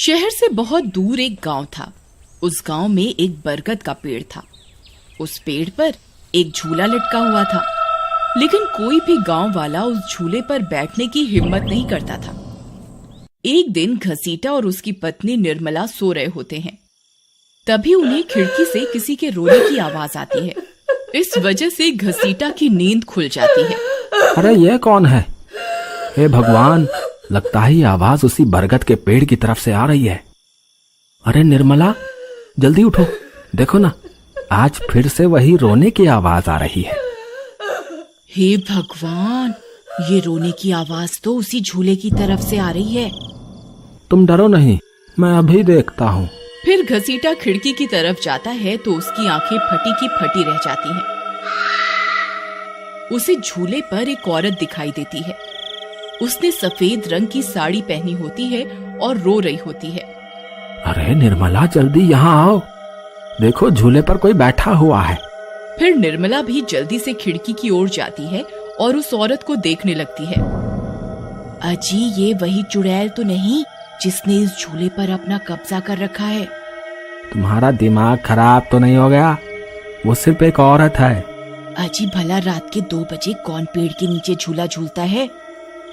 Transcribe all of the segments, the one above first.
शहर से बहुत दूर एक गांव था। उस गांव में एक बरगद का पेड़ था। उस पेड़ पर एक झूला लटका हुआ था, लेकिन कोई भी गांव वाला उस झूले पर बैठने की हिम्मत नहीं करता था। एक दिन घसीटा और उसकी पत्नी निर्मला सो रहे होते हैं। तभी उन्हें खिड़की से किसी के रोने की आवाज आती है। इस वजह से घसीटा की नींद खुल जाती है। अरे ये कौन है? हे भगवान, लगता है ये आवाज उसी बरगद के पेड़ की तरफ से आ रही है। अरे निर्मला, जल्दी उठो, देखो ना, आज फिर से वही रोने की आवाज आ रही है। हे भगवान, ये रोने की आवाज तो उसी झूले की तरफ से आ रही है। तुम डरो नहीं, मैं अभी देखता हूँ। फिर घसीटा खिड़की की तरफ जाता है तो उसकी आंखें फटी की फटी रह जाती हैं। उसे झूले पर एक औरत दिखाई देती है। उसने सफेद रंग की साड़ी पहनी होती है और रो रही होती है। अरे निर्मला, जल्दी यहाँ आओ, देखो झूले पर कोई बैठा हुआ है। फिर निर्मला भी जल्दी से खिड़की की ओर जाती है और उस औरत को देखने लगती है। अजी, ये वही चुड़ैल तो नहीं जिसने इस झूले पर अपना कब्जा कर रखा है? तुम्हारा दिमाग खराब तो नहीं हो गया? वो सिर्फ एक औरत है। अजी, भला रात के 2 बजे कौन पेड़ के नीचे झूला झूलता है?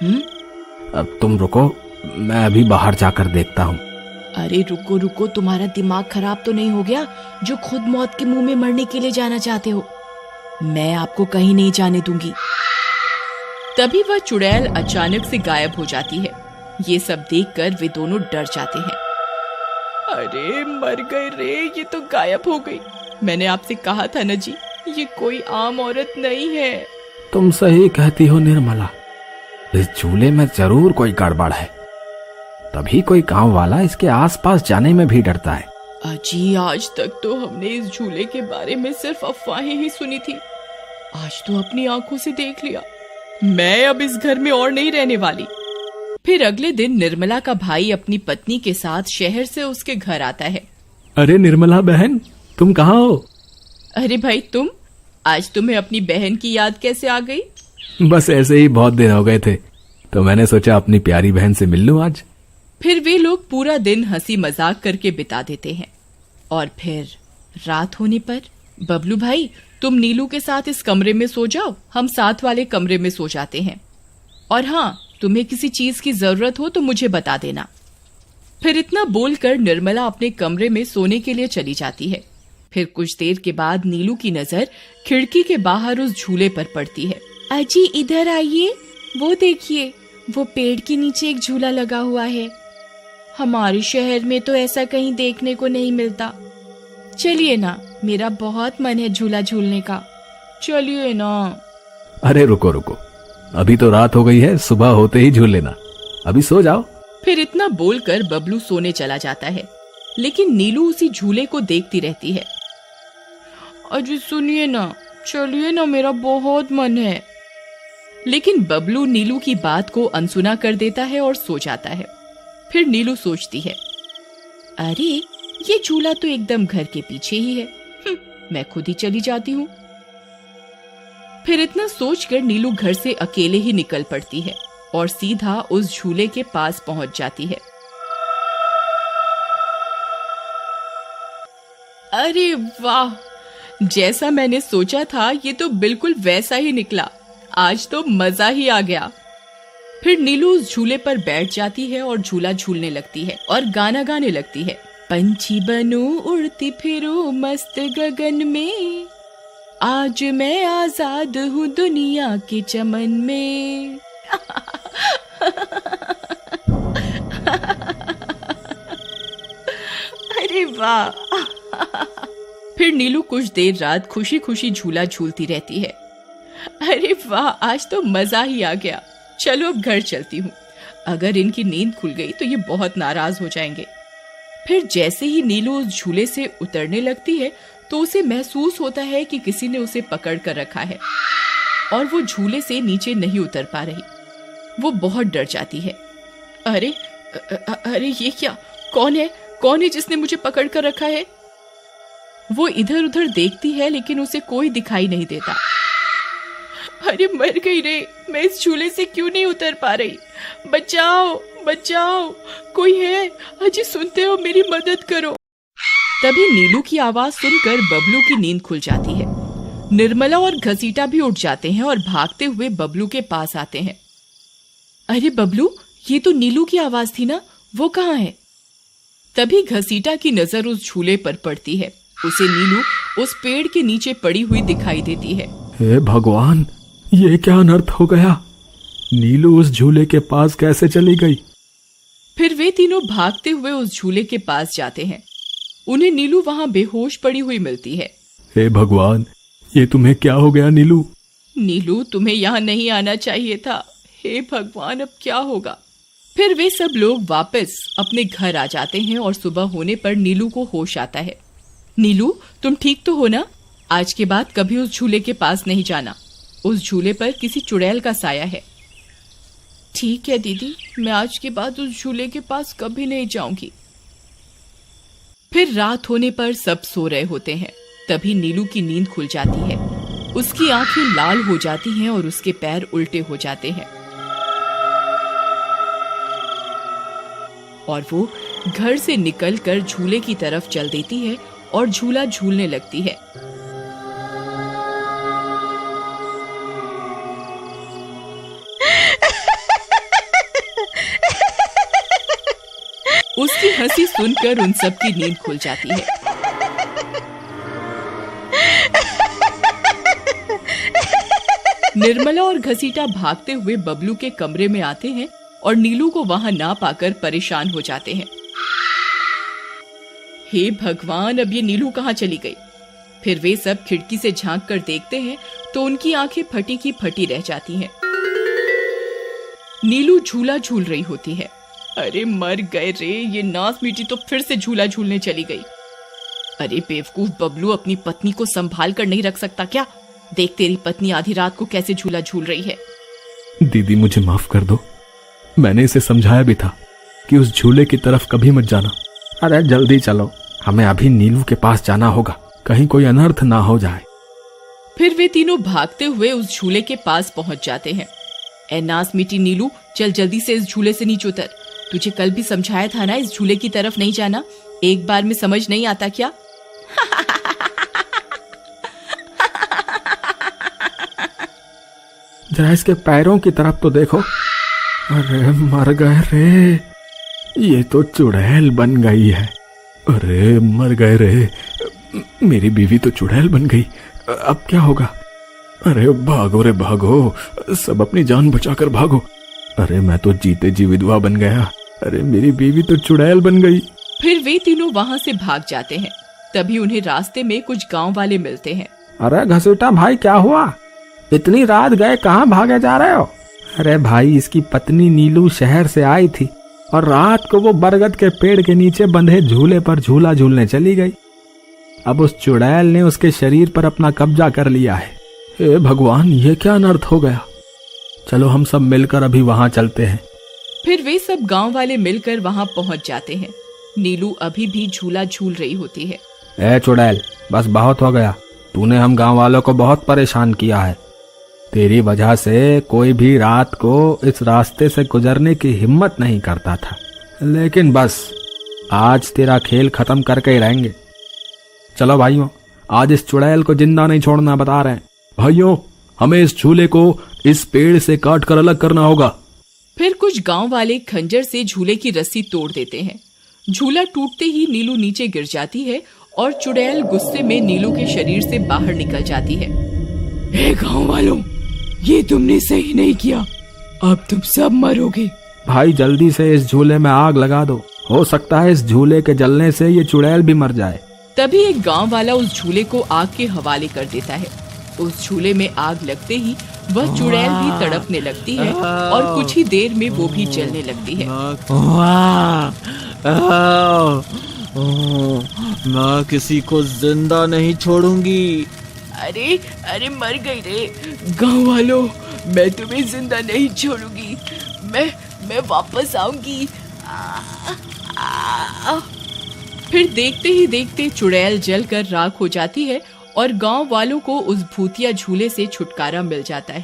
अब तुम रुको, मैं अभी बाहर जाकर देखता हूँ। अरे रुको रुको, तुम्हारा दिमाग खराब तो नहीं हो गया जो खुद मौत के मुंह में मरने के लिए जाना चाहते हो? मैं आपको कहीं नहीं जाने दूंगी। तभी वह चुड़ैल अचानक से गायब हो जाती है। ये सब देखकर वे दोनों डर जाते हैं। अरे मर गए रे, ये तो गायब हो गई। मैंने आपसे कहा था ना जी, ये कोई आम औरत नहीं है। तुम सही कहती हो निर्मला, इस झूले में जरूर कोई गड़बड़ है, तभी कोई गांव वाला इसके आसपास जाने में भी डरता है। अजी, आज तक तो हमने इस झूले के बारे में सिर्फ अफवाहें ही सुनी थी। आज तो अपनी आंखों से देख लिया। मैं अब इस घर में और नहीं रहने वाली। फिर अगले दिन निर्मला का भाई अपनी पत्नी के साथ शहर से उसके घर आता है। अरे निर्मला बहन, तुम कहाँ हो? अरे भाई, तुम आज तुम्हें अपनी बहन की याद कैसे आ गई? बस ऐसे ही, बहुत दिन हो गए थे तो मैंने सोचा अपनी प्यारी बहन से मिल लूं आज। फिर वे लोग पूरा दिन हंसी मजाक करके बिता देते हैं। और फिर रात होने पर, बबलू भाई, तुम नीलू के साथ इस कमरे में सो जाओ, हम साथ वाले कमरे में सो जाते हैं। और हाँ, तुम्हें किसी चीज की जरूरत हो तो मुझे बता देना। फिर इतना बोलकर निर्मला अपने कमरे में सोने के लिए चली जाती है। फिर कुछ देर के बाद नीलू की नजर खिड़की के बाहर उस झूले पर पड़ती है। अजी, इधर आइए, वो देखिए, वो पेड़ के नीचे एक झूला लगा हुआ है। हमारे शहर में तो ऐसा कहीं देखने को नहीं मिलता। चलिए ना, मेरा बहुत मन है झूला झूलने का, चलिए ना। अरे रुको रुको, अभी तो रात हो गई है, सुबह होते ही झूल लेना, अभी सो जाओ। फिर इतना बोलकर बबलू सोने चला जाता है, लेकिन नीलू उसी झूले को देखती रहती है। अजी सुनिए ना, चलिए ना, मेरा बहुत मन है। लेकिन बबलू नीलू की बात को अनसुना कर देता है और सो जाता है। फिर नीलू सोचती है, अरे ये झूला तो एकदम घर के पीछे ही है, मैं खुद ही चली जाती हूँ। फिर इतना सोचकर नीलू घर से अकेले ही निकल पड़ती है और सीधा उस झूले के पास पहुंच जाती है। अरे वाह, जैसा मैंने सोचा था ये तो बिल्कुल वैसा ही निकला। आज तो मजा ही आ गया। फिर नीलू उस झूले पर बैठ जाती है और झूला झूलने लगती है और गाना गाने लगती है। पंछी बनूं उड़ती फिरूं मस्त गगन में, आज मैं आजाद हूँ दुनिया के चमन में। अरे वाह। फिर नीलू कुछ देर रात खुशी खुशी झूला झूलती रहती है। अरे वाह, आज तो मजा ही आ गया। चलो अब घर चलती हूँ, अगर इनकी नींद खुल गई तो ये बहुत नाराज हो जाएंगे। फिर जैसे ही नीलू उस झूले से उतरने लगती है तो उसे महसूस होता है कि किसी ने उसे पकड़ कर रखा है और वो झूले से नीचे नहीं उतर पा रही। वो बहुत डर जाती है। अरे अरे ये क्या, कौन है जिसने मुझे पकड़ कर रखा है? वो इधर उधर देखती है लेकिन उसे कोई दिखाई नहीं देता। अरे मर गई रे, मैं इस झूले से क्यों नहीं उतर पा रही? बचाओ बचाओ, कोई है? अजी सुनते हो, मेरी मदद करो। तभी नीलू की आवाज सुनकर बबलू की नींद खुल जाती है। निर्मला और घसीटा भी उठ जाते हैं और भागते हुए बबलू के पास आते हैं। अरे बबलू, ये तो नीलू की आवाज थी ना, वो कहाँ है? तभी घसीटा की नजर उस झूले पर पड़ती है। उसे नीलू उस पेड़ के नीचे पड़ी हुई दिखाई देती है। हे भगवान, ये क्या अनर्थ हो गया? नीलू उस झूले के पास कैसे चली गई? फिर वे तीनों भागते हुए उस झूले के पास जाते हैं। उन्हें नीलू वहां बेहोश पड़ी हुई मिलती है। हे भगवान, ये तुम्हें क्या हो गया नीलू? नीलू, तुम्हें यहाँ नहीं आना चाहिए था। हे भगवान, अब क्या होगा? फिर वे सब लोग वापस अपने घर आ जाते हैं और सुबह होने पर नीलू को होश आता है। नीलू, तुम ठीक तो हो ना? आज के बाद कभी उस झूले के पास नहीं जाना। उस झूले पर किसी चुड़ैल का साया है। ठीक है दीदी, मैं आज के बाद उस झूले के पास कभी नहीं जाऊंगी। फिर रात होने पर सब सो रहे होते हैं। तभी नीलू की नींद खुल जाती है। उसकी आंखें लाल हो जाती हैं और उसके पैर उल्टे हो जाते हैं और वो घर से निकलकर झूले की तरफ चल देती है और झूला झूलने लगती है। उसकी हंसी सुनकर उन सबकी नींद खुल जाती है। निर्मला और घसीटा भागते हुए बबलू के कमरे में आते हैं और नीलू को वहां ना पाकर परेशान हो जाते हैं। हे भगवान, अब ये नीलू कहाँ चली गई? फिर वे सब खिड़की से झांक कर देखते हैं तो उनकी आंखें फटी की फटी रह जाती हैं। नीलू झूला झूल रही होती है। अरे मर गए रे, ये नास मीठी तो फिर से झूला झूलने चली गई। अरे बेवकूफ बबलू, अपनी पत्नी को संभाल कर नहीं रख सकता क्या? देख, तेरी पत्नी आधी रात को कैसे झूला झूल रही है। दीदी, मुझे माफ कर दो। मैंने इसे समझाया भी था कि उस झूले की तरफ कभी मत जाना। अरे जल्दी चलो, हमें अभी नीलू के पास जाना होगा, कहीं कोई अनर्थ ना हो जाए। फिर वे तीनों भागते हुए उस झूले के पास पहुंच जाते हैं। ए नास मीठी नीलू, चल जल्दी से इस झूले से नीचे उतर। तुझे कल भी समझाया था ना, इस झूले की तरफ नहीं जाना। एक बार में समझ नहीं आता क्या? जरा इसके पैरों की तरफ तो देखो। अरे मर गए रे, ये तो चुड़ैल बन गई है। अरे मर गए रे, मेरी बीवी तो चुड़ैल बन गई। अब क्या होगा? अरे भागो रे भागो, सब अपनी जान बचाकर भागो। अरे मैं तो जीते जी विधवा बन गया। अरे मेरी बीवी तो चुड़ैल बन गई। फिर वे तीनों वहां से भाग जाते हैं। तभी उन्हें रास्ते में कुछ गांव वाले मिलते हैं। अरे घसीटा भाई, क्या हुआ? इतनी रात गए कहाँ भागे जा रहे हो? अरे भाई, इसकी पत्नी नीलू शहर से आई थी और रात को वो बरगद के पेड़ के नीचे बंधे झूले पर झूला झूलने चली गई। अब उस चुड़ैल ने उसके शरीर पर अपना कब्जा कर लिया है। हे भगवान, ये क्या अनर्थ हो गया? चलो हम सब मिलकर अभी वहां चलते हैं। फिर वे सब गांव वाले मिलकर वहां पहुंच जाते हैं। नीलू अभी भी झूला झूल रही होती है। ए चुड़ैल, बस बहुत हो गया। तूने हम गांव वालों को बहुत परेशान किया है। तेरी वजह से कोई भी रात को इस रास्ते से गुजरने की हिम्मत नहीं करता था, लेकिन बस आज तेरा खेल खत्म करके ही रहेंगे। चलो भाइयों, आज इस चुड़ैल को जिंदा नहीं छोड़ना, बता रहे हैं। भाइयों, हमें इस झूले को इस पेड़ से काट कर अलग करना होगा। फिर कुछ गांव वाले खंजर से झूले की रस्सी तोड़ देते हैं। झूला टूटते ही नीलू नीचे गिर जाती है और चुड़ैल गुस्से में नीलू के शरीर से बाहर निकल जाती है। हे गांव वालों, ये तुमने सही नहीं किया, अब तुम सब मरोगे। भाई जल्दी से इस झूले में आग लगा दो, हो सकता है इस झूले के जलने से ये चुड़ैल भी मर जाए। तभी एक गांव वाला उस झूले को आग के हवाले कर देता है। उस झूले में आग लगते ही वह चुड़ैल भी तड़पने लगती है और कुछ ही देर में वो भी जलने लगती है। मैं किसी को जिंदा नहीं छोड़ूंगी। अरे अरे मर गई रे। गांव वालों, मैं तुम्हें जिंदा नहीं छोड़ूंगी, मैं वापस आऊंगी। फिर देखते ही देखते चुड़ैल जलकर राख हो जाती है और गांव वालों को उस भूतिया झूले से छुटकारा मिल जाता है।